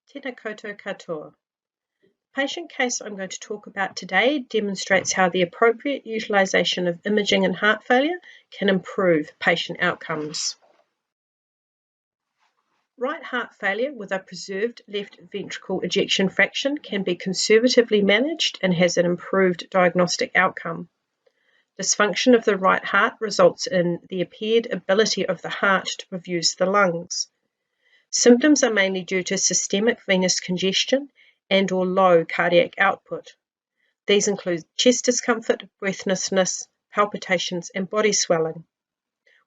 Tēnā koutou katoa. The patient case I'm going to talk about today demonstrates how the appropriate utilisation of imaging in heart failure can improve patient outcomes. Right heart failure with a preserved left ventricle ejection fraction can be conservatively managed and has an improved diagnostic outcome. Dysfunction of the right heart results in the impaired ability of the heart to perfuse the lungs. Symptoms are mainly due to systemic venous congestion and or low cardiac output. These include chest discomfort, breathlessness, palpitations, and body swelling.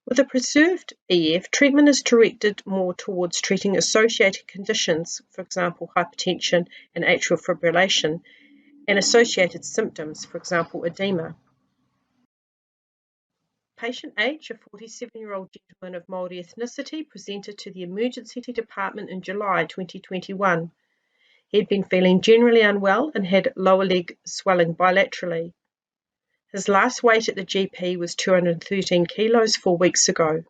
With a preserved EF, treatment is directed more towards treating associated conditions, for example, hypertension and atrial fibrillation, and associated symptoms, for example, edema. Patient H, a 47-year-old gentleman of Māori ethnicity, presented to the emergency department in July 2021. He had been feeling generally unwell and had lower leg swelling bilaterally. His last weight at the GP was 213 kilos 4 weeks ago.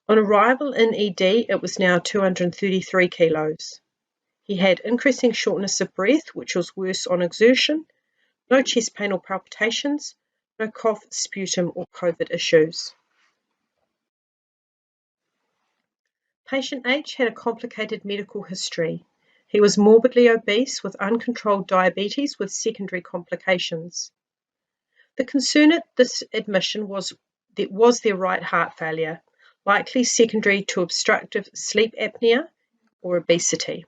On arrival in ED, it was now 233 kilos. He had increasing shortness of breath, which was worse on exertion, no chest pain or palpitations, no cough, sputum, or COVID issues. Patient H had a complicated medical history. He was morbidly obese with uncontrolled diabetes with secondary complications. The concern at this admission was their right heart failure, likely secondary to obstructive sleep apnea or obesity.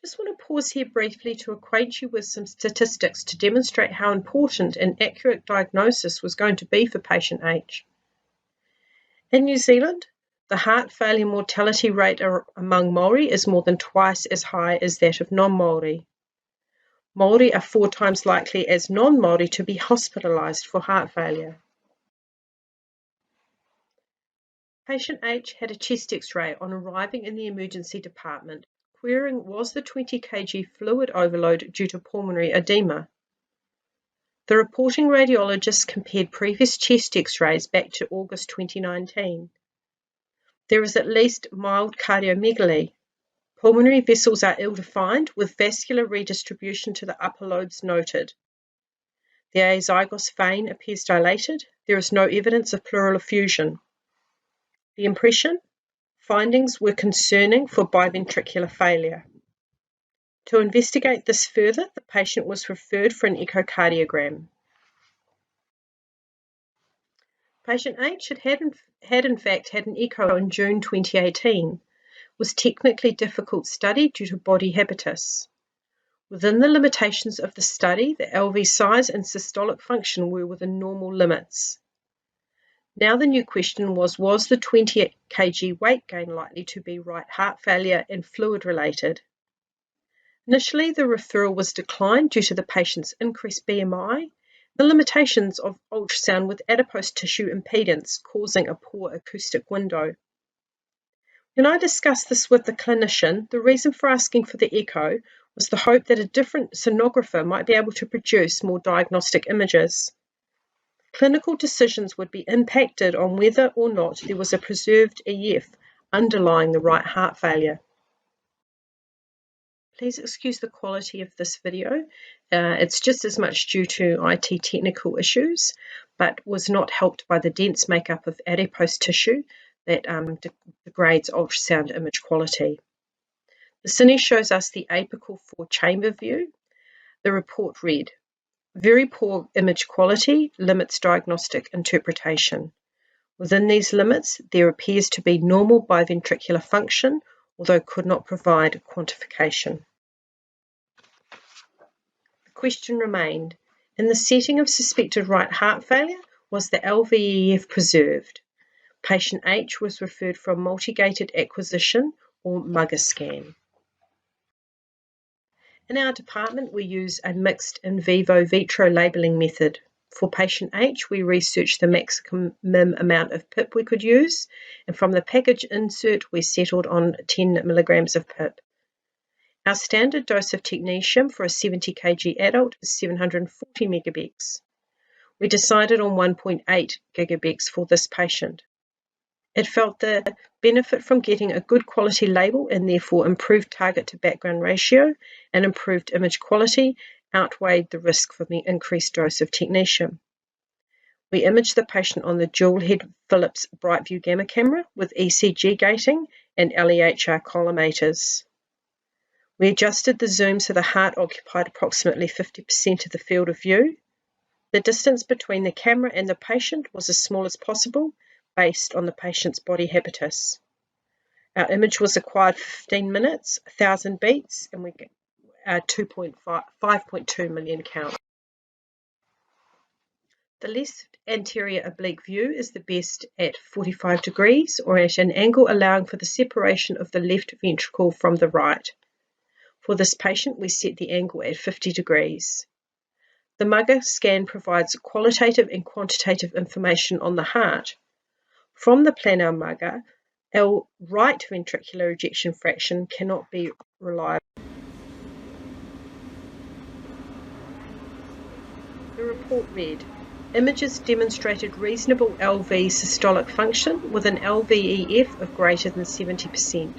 Just want to pause here briefly to acquaint you with some statistics to demonstrate how important an accurate diagnosis was going to be for patient H. In New Zealand, the heart failure mortality rate among Māori is more than twice as high as that of non-Māori. Māori are 4 times likely as non-Māori to be hospitalised for heart failure. Patient H had a chest X-ray on arriving in the emergency department, querying was the 20 kg fluid overload due to pulmonary edema. The reporting radiologist compared previous chest X-rays back to August 2019. There is at least mild cardiomegaly. Pulmonary vessels are ill-defined with vascular redistribution to the upper lobes noted. The azygos vein appears dilated. There is no evidence of pleural effusion. The impression? Findings were concerning for biventricular failure. To investigate this further, the patient was referred for an echocardiogram. Patient H had in fact had an echo in June 2018. It was technically difficult study due to body habitus. Within the limitations of the study, the LV size and systolic function were within normal limits. Now the new question was the 20 kg weight gain likely to be right heart failure and fluid related? Initially, the referral was declined due to the patient's increased BMI, the limitations of ultrasound with adipose tissue impedance causing a poor acoustic window. When I discussed this with the clinician, the reason for asking for the echo was the hope that a different sonographer might be able to produce more diagnostic images. Clinical decisions would be impacted on whether or not there was a preserved EF underlying the right heart failure. Please excuse the quality of this video. It's just as much due to IT technical issues, but was not helped by the dense makeup of adipose tissue that degrades ultrasound image quality. The cine shows us the apical 4-chamber view. The report read, very poor image quality limits diagnostic interpretation. Within these limits, there appears to be normal biventricular function, although could not provide quantification. The question remained, in the setting of suspected right heart failure, was the LVEF preserved? Patient H was referred for a multigated acquisition or MUGA scan. In our department, we use a mixed in vivo-vitro labelling method. For patient H, we researched the maximum amount of PIP we could use, and from the package insert, we settled on 10 milligrams of PIP. Our standard dose of technetium for a 70 kg adult is 740 megabecs. We decided on 1.8 gigabecs for this patient. It felt the benefit from getting a good quality label and therefore improved target to background ratio and improved image quality outweighed the risk from the increased dose of technetium. We imaged the patient on the dual-head Philips Brightview gamma camera with ECG gating and LEHR collimators. We adjusted the zoom so the heart occupied approximately 50% of the field of view. The distance between the camera and the patient was as small as possible based on the patient's body habitus. Our image was acquired for 15 minutes, 1,000 beats, and we get 5.2 million count. The left anterior oblique view is the best at 45 degrees or at an angle allowing for the separation of the left ventricle from the right. For this patient, we set the angle at 50 degrees. The Mugger scan provides qualitative and quantitative information on the heart. From the planar Mugger, our right ventricular ejection fraction cannot be reliable. The report read, images demonstrated reasonable LV systolic function with an LVEF of greater than 70%.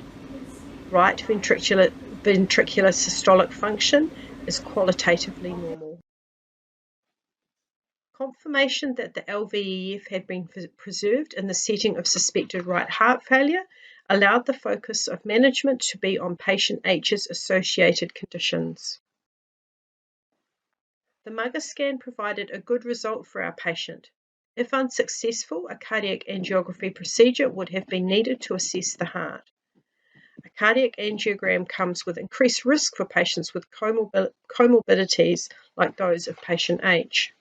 Right ventricular systolic function is qualitatively normal. Confirmation that the LVEF had been preserved in the setting of suspected right heart failure allowed the focus of management to be on patient H's associated conditions. The Mugger scan provided a good result for our patient. If unsuccessful, a cardiac angiography procedure would have been needed to assess the heart. A cardiac angiogram comes with increased risk for patients with comorbidities like those of patient H.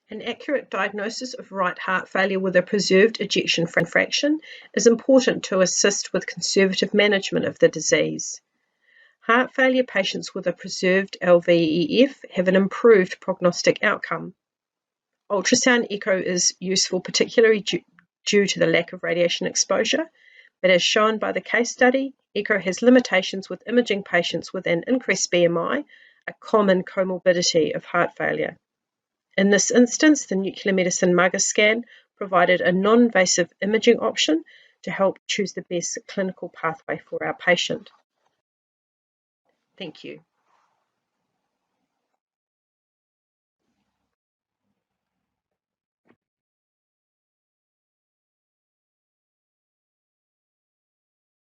An accurate diagnosis of right heart failure with a preserved ejection fraction is important to assist with conservative management of the disease. Heart failure patients with a preserved LVEF have an improved prognostic outcome. Ultrasound echo is useful particularly due to the lack of radiation exposure, but as shown by the case study, echo has limitations with imaging patients with an increased BMI, a common comorbidity of heart failure. In this instance, the nuclear medicine Mugger scan provided a non-invasive imaging option to help choose the best clinical pathway for our patient. Thank you.